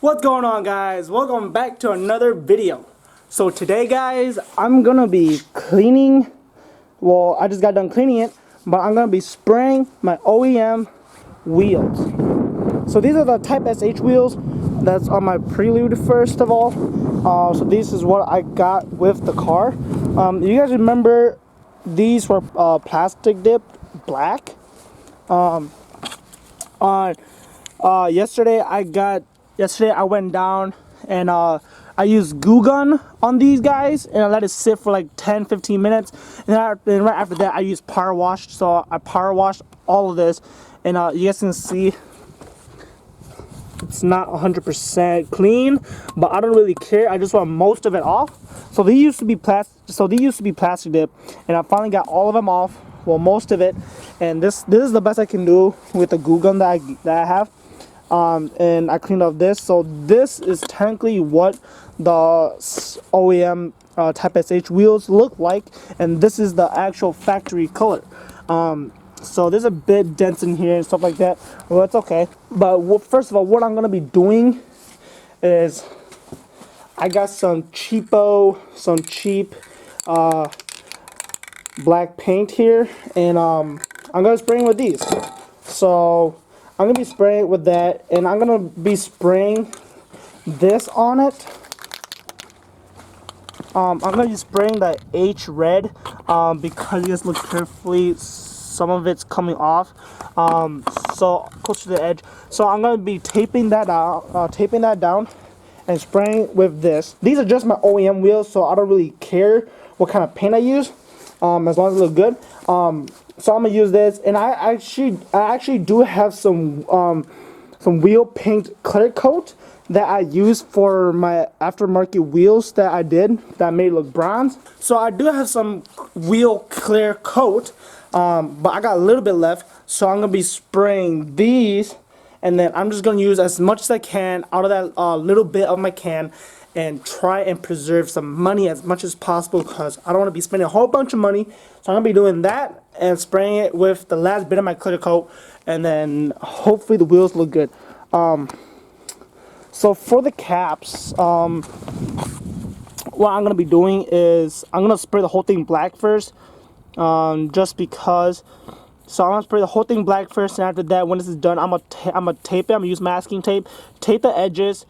What's going on, guys? Welcome back to another video. So today, guys, I'm gonna be cleaning. Well, I just got done cleaning it, but I'm gonna be spraying my OEM wheels. So these are the Type SH wheels that's on my Prelude, first of all. So this is what I got with the car. You guys remember these were plastic dipped black. Yesterday I went down and I used Goo Gun on these guys and I let it sit for like 10-15 minutes, and then right after that I used power wash. So I power washed all of this, and you guys can see it's not 100% clean, but I don't really care. I just want most of it off. So these used to be plastic dip, and I finally got all of them off. Well, most of it, and this is the best I can do with the Goo Gun that I have. And I cleaned up this. So this is technically what the OEM Type SH wheels look like, and this is the actual factory color. So there's a bit dents in here and stuff like that. Well, it's okay. But first of all, what I'm gonna be doing is I got some cheap black paint here, and I'm gonna spray it with these. So I'm gonna be spraying it with that, and I'm gonna be spraying this on it. I'm gonna be spraying the H red because you guys look carefully, some of it's coming off, so close to the edge. So I'm gonna be taping that down and spraying with this. These are just my OEM wheels, so I don't really care what kind of paint I use, as long as it looks good. So I'm gonna use this, and I actually do have some wheel paint clear coat that I use for my aftermarket wheels that I did that made it look bronze. So I do have some wheel clear coat, but I got a little bit left. So I'm gonna be spraying these, and then I'm just gonna use as much as I can out of that little bit of my can, and try and preserve some money as much as possible, because I don't want to be spending a whole bunch of money. So I'm going to be doing that and spraying it with the last bit of my clear coat, and then hopefully the wheels look good. So for the caps, what I'm going to be doing is I'm going to spray the whole thing black first, just because. So I'm going to spray the whole thing black first, and after that, when this is done, I'm going to tape it. I'm going to use masking tape, tape the edges.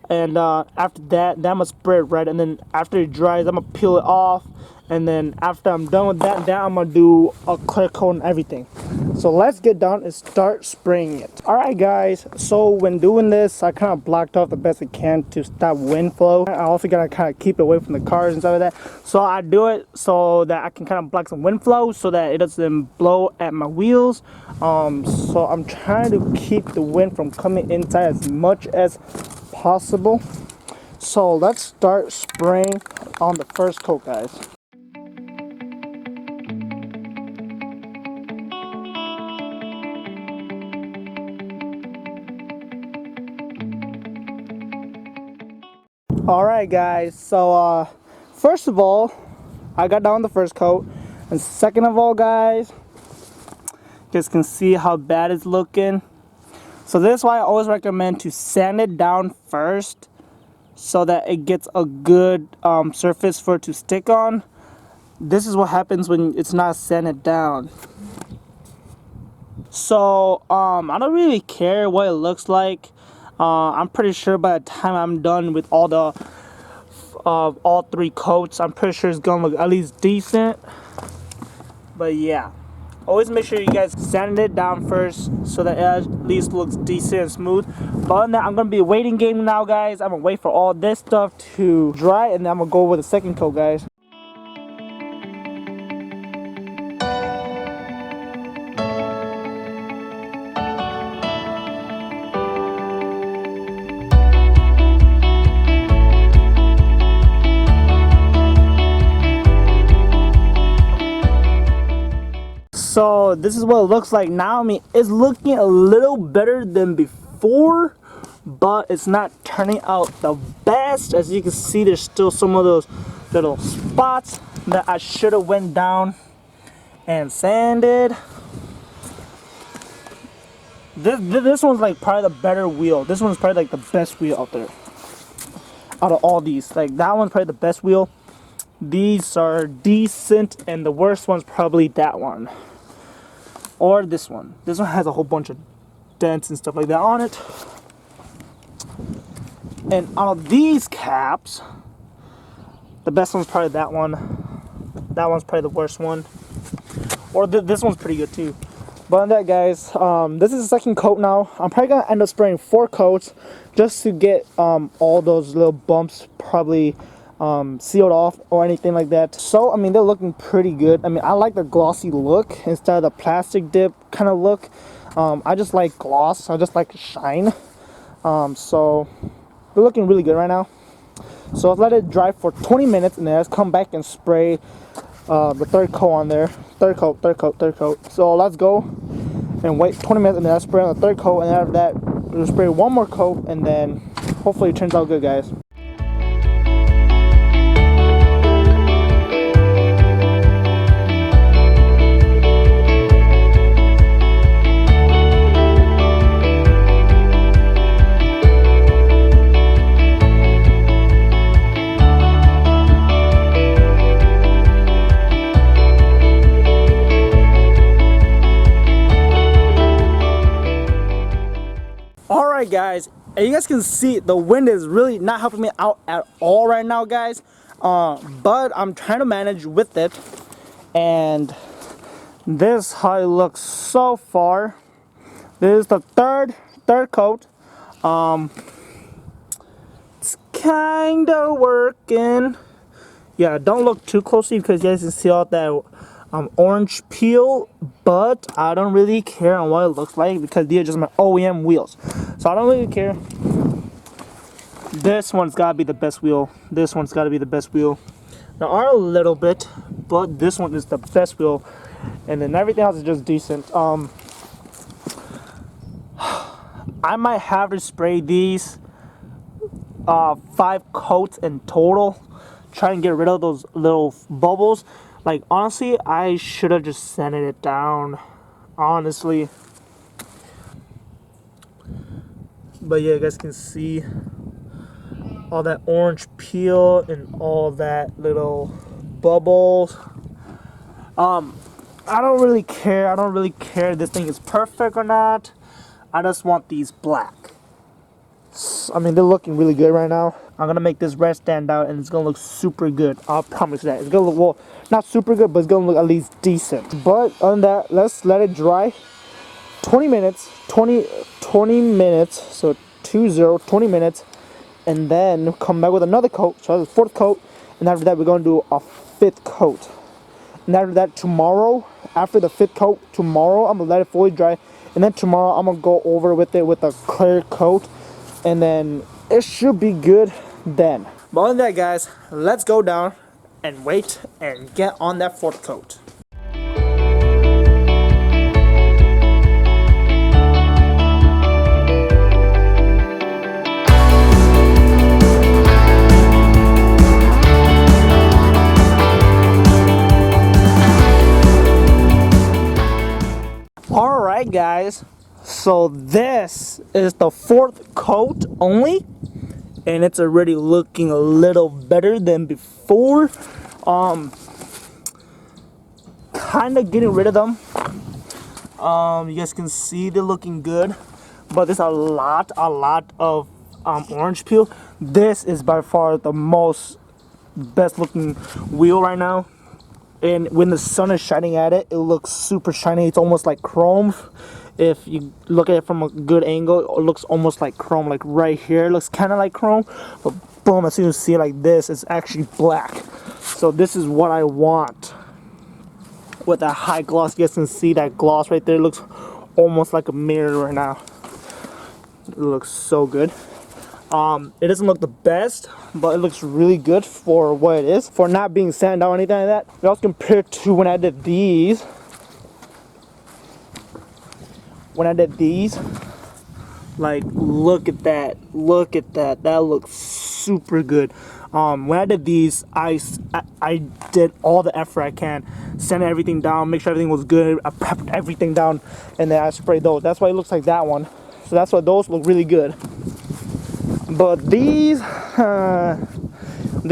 And after that, I'm gonna spray it red, and then after it dries, I'm gonna peel it off, and then after I'm done with that, I'm gonna do a clear coat and everything. So let's get down and start spraying it. Alright guys, so when doing this, I kind of blocked off the best I can to stop wind flow. I also gotta kind of keep it away from the cars and stuff like that. So I do it so that I can kind of block some wind flow so that it doesn't blow at my wheels. So I'm trying to keep the wind from coming inside as much as possible. So let's start spraying on the first coat, guys. Alright guys, so first of all, I got down the first coat, and second of all, guys, you guys can see how bad it's looking. So this is why I always recommend to sand it down first, so that it gets a good surface for it to stick on. This is what happens when it's not sanded down. So I don't really care what it looks like. I'm pretty sure by the time I'm done with all three coats, I'm pretty sure it's gonna look at least decent. But yeah, always make sure you guys sand it down first so that it at least looks decent and smooth. But other than that, I'm going to be a waiting game now, guys. I'm going to wait for all this stuff to dry, and then I'm going to go with the second coat, guys. So this is what it looks like now. I mean, it's looking a little better than before, but it's not turning out the best. As you can see, there's still some of those little spots that I should have went down and sanded. This one's like probably the better wheel. This one's probably like the best wheel out there. Out of all these, like that one's probably the best wheel. These are decent, and the worst one's probably that one. Or this one. This one has a whole bunch of dents and stuff like that on it. And out of these caps, the best one's probably that one. That one's probably the worst one. Or this one's pretty good too. But on that, guys, this is the second coat now. I'm probably gonna end up spraying 4 coats just to get all those little bumps probably sealed off or anything like that. So I mean, they're looking pretty good. I mean, I like the glossy look instead of the plastic dip kind of look. I just like gloss. I just like shine. So they're looking really good right now. So let's let it dry for 20 minutes, and then let's come back and spray the third coat on there. Third coat. So let's go and wait 20 minutes, and then let's spray on the third coat, and after that we'll spray one more coat, and then hopefully it turns out good, guys. Alright guys, and you guys can see the wind is really not helping me out at all right now, guys, but I'm trying to manage with it. And this is how it looks so far. This is the third coat. It's kinda working. Yeah, don't look too closely because you guys can see all that orange peel, but I don't really care on what it looks like because these are just my OEM wheels, so I don't really care. This one's gotta be the best wheel. This one's gotta be the best wheel. There are a little bit, but this one is the best wheel, and then everything else is just decent. I might have to spray these 5 coats in total, try and get rid of those little bubbles. Like, honestly, I should have just sanded it down, honestly. But yeah, you guys can see all that orange peel and all that little bubbles. I don't really care. I don't really care if this thing is perfect or not. I just want these black. I mean, they're looking really good right now. I'm gonna make this red stand out, and it's gonna look super good. I'll promise that. It's gonna look, well, not super good, but it's gonna look at least decent. But on that, let's let it dry 20 minutes. 20 minutes, so 20 minutes, and then come back with another coat. So that's the 4th coat, and after that we're gonna do a 5th coat. And after that, tomorrow, after the 5th coat, tomorrow I'm gonna let it fully dry, and then tomorrow I'm gonna go over with it with a clear coat, and then it should be good then. But other than that, guys, let's go down and wait and get on that 4th coat. Alright guys, so this is the 4th coat only, and it's already looking a little better than before. Kind of getting rid of them. You guys can see they're looking good, but there's a lot of orange peel. This is by far the most best looking wheel right now, and when the sun is shining at it, it looks super shiny. It's almost like chrome. If you look at it from a good angle, it looks almost like chrome. Like right here, it looks kind of like chrome, but boom, as soon as you see it like this, it's actually black. So this is what I want with that high gloss. You guys can see that gloss right there. It looks almost like a mirror right now. It looks so good. It doesn't look the best, but it looks really good for what it is, for not being sanded out or anything like that. Also compared to when I did these. Like, look at that, that looks super good. When I did these, I did all the effort I can sanded everything down, make sure everything was good. I prepped everything down, and then I sprayed those. That's why it looks like that one. So that's why those look really good. But these I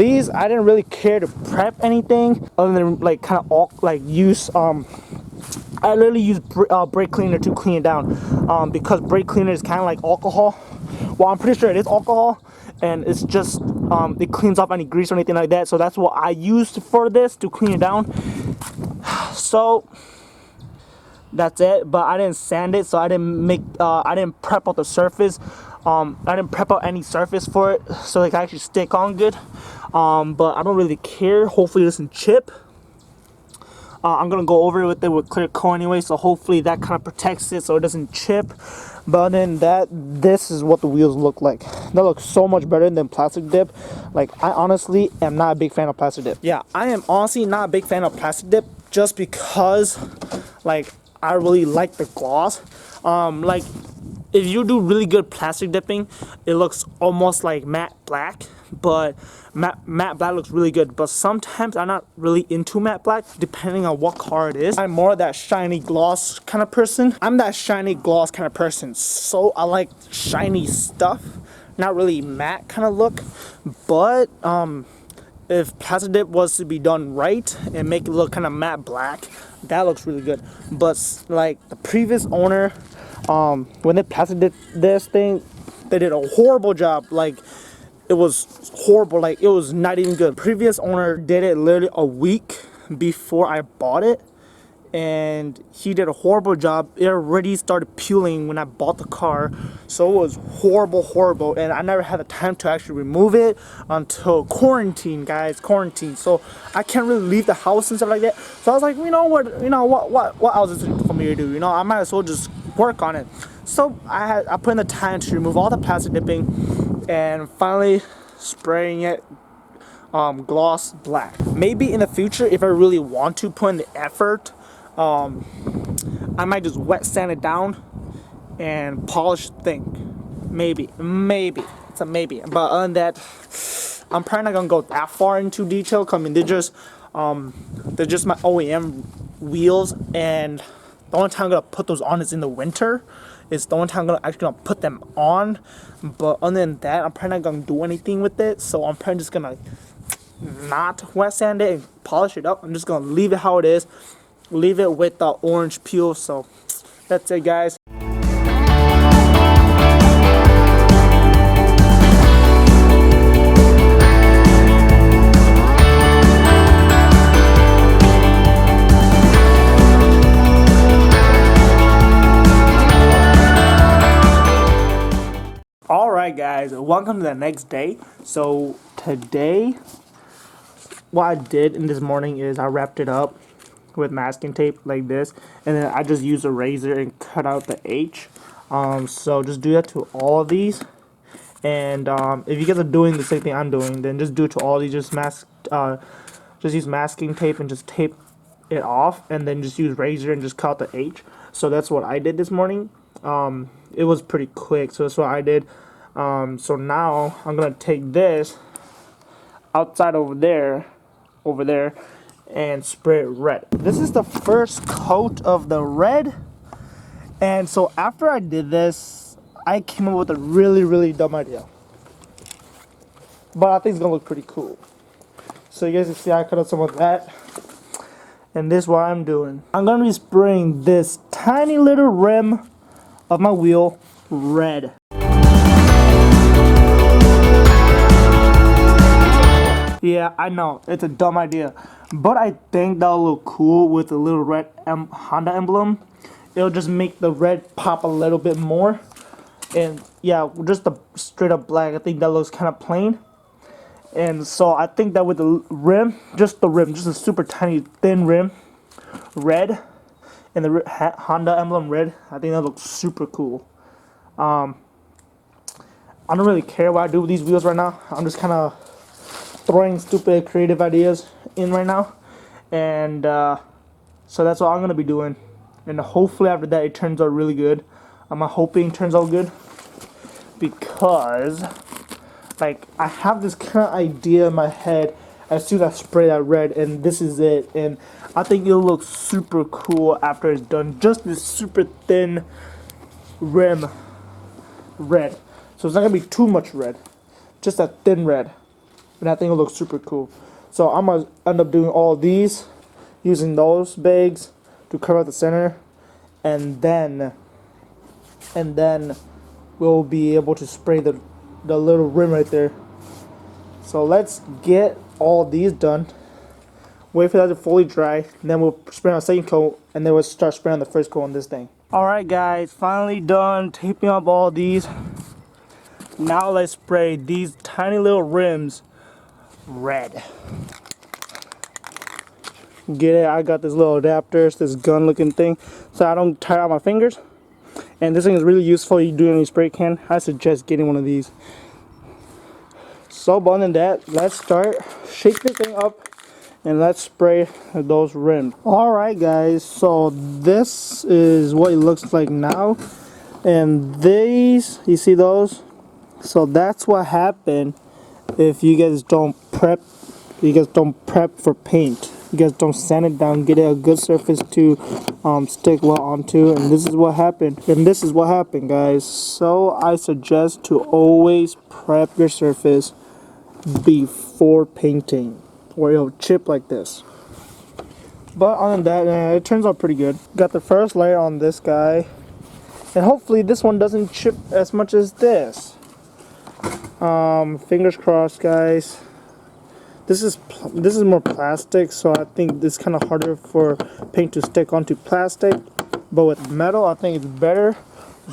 didn't really care to prep anything other than like kind of like use I literally use brake cleaner to clean it down, because brake cleaner is kind of like alcohol. Well, I'm pretty sure it is alcohol, and it's just it cleans off any grease or anything like that. So that's what I used for this to clean it down. So that's it. But I didn't sand it, so I didn't prep out the surface. I didn't prep out any surface for it, so it can actually stick on good. But I don't really care. Hopefully it doesn't chip. I'm gonna go over it with clear coat anyway, so hopefully that kind of protects it so it doesn't chip. But then this is what the wheels look like. They look so much better than plastic dip. Like, I honestly am not a big fan of plastic dip. Yeah, I am honestly not a big fan of plastic dip just because, like, I really like the gloss. Like, if you do really good plastic dipping, it looks almost like matte black. But matte black looks really good, but sometimes I'm not really into matte black depending on what car it is. I'm more that shiny gloss kind of person. So I like shiny stuff, not really matte kind of look. But if plastic dip was to be done right and make it look kind of matte black, that looks really good. But like the previous owner, when they plastic dipped this thing, they did a horrible job. Like, it was horrible. Like, it was not even good. Previous owner did it literally a week before I bought it, and he did a horrible job. It already started peeling when I bought the car, so it was horrible, and I never had the time to actually remove it until quarantine, guys. Quarantine, so I can't really leave the house and stuff like that. So I was like, what else is it for me to do? I might as well just work on it. So I put in the time to remove all the plastic dipping and finally spraying it gloss black. Maybe in the future, if I really want to put in the effort, I might just wet sand it down and polish the thing. Maybe it's a maybe. But other than that, I'm probably not gonna go that far into detail. I mean, they're just my OEM wheels, and the only time I'm gonna put those on is in the winter. It's the only time I'm actually gonna put them on. But other than that, I'm probably not gonna do anything with it. So I'm probably just gonna not wet sand it and polish it up. I'm just gonna leave it how it is. Leave it with the orange peel. So that's it, guys. Alright guys, welcome to the next day. So today, what I did in this morning is I wrapped it up with masking tape like this, and then I just used a razor and cut out the H. So just do that to all of these, and if you guys are doing the same thing I'm doing, then just do it to all these. Just use masking tape and just tape it off, and then just use razor and just cut out the H. So that's what I did this morning. It was pretty quick, so that's what I did. So now I'm gonna take this outside over there, and spray it red. This is the first coat of the red, and so after I did this, I came up with a really dumb idea, but I think it's gonna look pretty cool. So you guys can see I cut out some of that, and this is what I'm doing. I'm gonna be spraying this tiny little rim of my wheel red. Yeah, I know, it's a dumb idea, but I think that'll look cool with a little red Honda emblem. It'll just make the red pop a little bit more. And yeah, just the straight up black, I think that looks kind of plain. And so I think that with the rim, just a super tiny thin rim, red, and the Honda emblem red, I think that looks super cool. I don't really care what I do with these wheels right now. I'm just kind of throwing stupid creative ideas in right now, and so that's what I'm gonna be doing, and hopefully after that it turns out really good. I'm hoping it turns out good, because like I have this kind of idea in my head. as soon as I spray that red, and this is it. And I think it'll look super cool after it's done. Just this super thin rim red. So it's not gonna be too much red, just a thin red. And I think it'll look super cool. So I'm gonna end up doing all these, using those bags to cover the center, and then we'll be able to spray the little rim right there. So let's get all these done. Wait for that to fully dry, and then we'll spray on the second coat, and then we'll start spraying on the first coat on this thing. Alright guys, finally done taping up all these. Now let's spray these tiny little rims red. Get it? I got this little adapter, this gun looking thing, so I don't tire out my fingers. And this thing is really useful. You do any spray can. I suggest getting one of these. So other than that, let's start. Shake this thing up and let's spray those rims. Alright guys, so this is what it looks like now. And these, you see those? So that's what happened if you guys don't prep. You guys don't prep for paint. You guys don't sand it down, get it a good surface to stick well onto, and this is what happened. And this is what happened, guys. So I suggest to always prep your surface before painting, or it'll chip like this. But other than that, it turns out pretty good. Got the first layer on this guy, and hopefully this one doesn't chip as much as this. Fingers crossed, guys. This is more plastic, so I think it's kind of harder for paint to stick onto plastic. But with metal, I think it's better,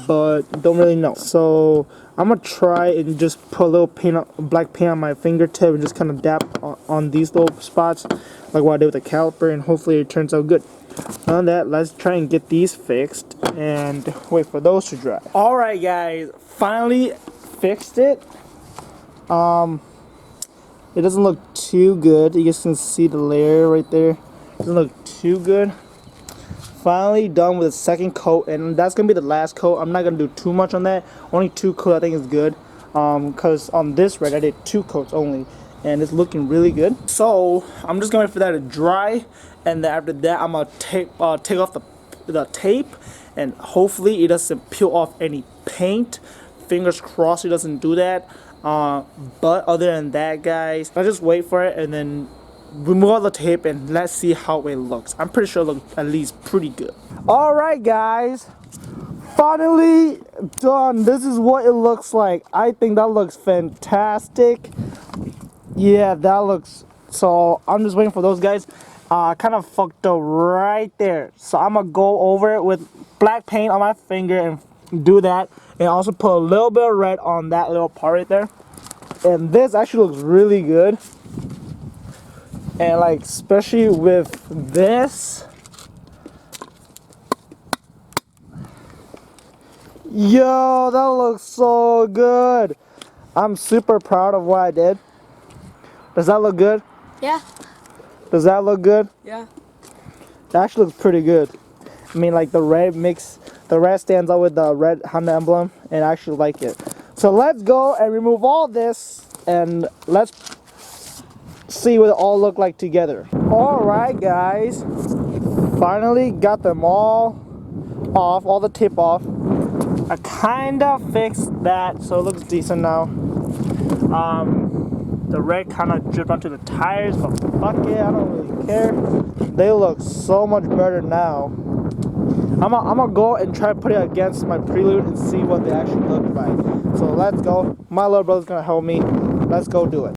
but don't really know. So I'm gonna try and just put a little paint, black paint on my fingertip, and just kind of dab on these little spots, like what I did with the caliper, and hopefully it turns out good. On that, let's try and get these fixed and wait for those to dry. All right, guys, finally fixed it. It doesn't look too good. You guys can see the layer right there. Doesn't look too good. Finally done with the second coat, and that's gonna be the last coat. I'm not gonna do too much on that. Only 2 coats I think is good. Cause on this red I did 2 coats only, and it's looking really good. So I'm just gonna wait for that to dry, and then after that I'm gonna take off the tape, and hopefully it doesn't peel off any paint. Fingers crossed it doesn't do that. But other than that, guys, let's just wait for it and then remove all the tape and let's see how it looks. I'm pretty sure it looks at least pretty good. Alright guys, finally done. This is what it looks like. I think that looks fantastic. Yeah, that looks, so I'm just waiting for those guys. I kind of fucked up right there, so I'm gonna go over it with black paint on my finger and do that, and also put a little bit of red on that little part right there. And this actually looks really good, and like especially with this, yo, that looks so good. I'm super proud of what I did. Does that look good? Yeah. Does that look good? Yeah. That actually looks pretty good. I mean, like the red stands out with the red Honda emblem, and I actually like it. So let's go and remove all this, and let's see what it all look like together. Alright guys, finally got them all off, all the tape off. I kinda fixed that, so it looks decent now. The red kind of dripped onto the tires, but fuck it, I don't really care. They look so much better now. I'm gonna go and try to put it against my Prelude and see what they actually look like. So let's go. My little brother's gonna help me. Let's go do it.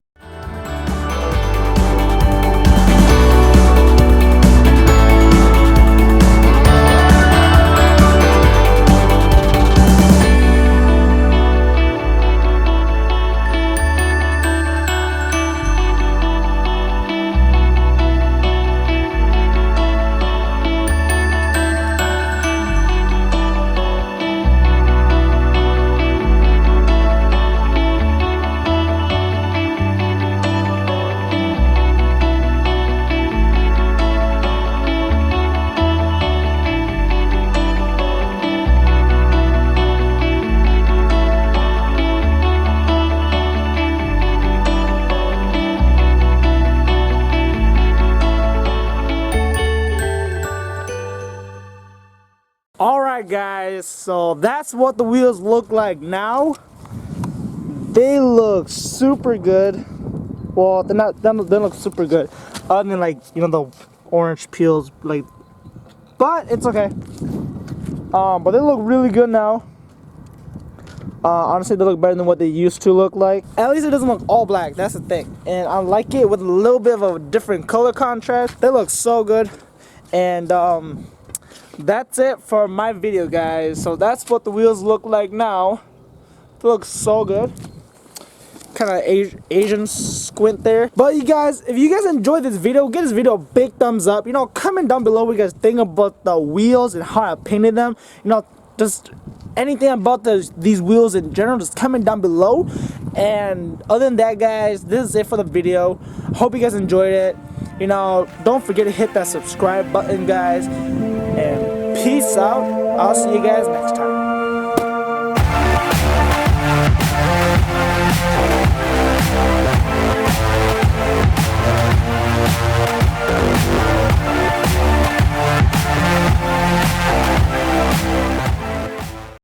Alright guys, so that's what the wheels look like now. They look super good. Well, they look super good. Other than like, you know, the orange peels, like, but it's okay. But they look really good now. Honestly, they look better than what they used to look like. At least it doesn't look all black, that's the thing. And I like it with a little bit of a different color contrast. They look so good. And that's it for my video, guys. So that's what the wheels look like now. They look so good. Kind of Asian squint there. But you guys, if you guys enjoyed this video, give this video a big thumbs up. You know, comment down below what you guys think about the wheels and how I painted them. You know, just anything about these wheels in general, just comment down below. And other than that, guys, this is it for the video. Hope you guys enjoyed it. You know, don't forget to hit that subscribe button, guys. And peace out. I'll see you guys next time.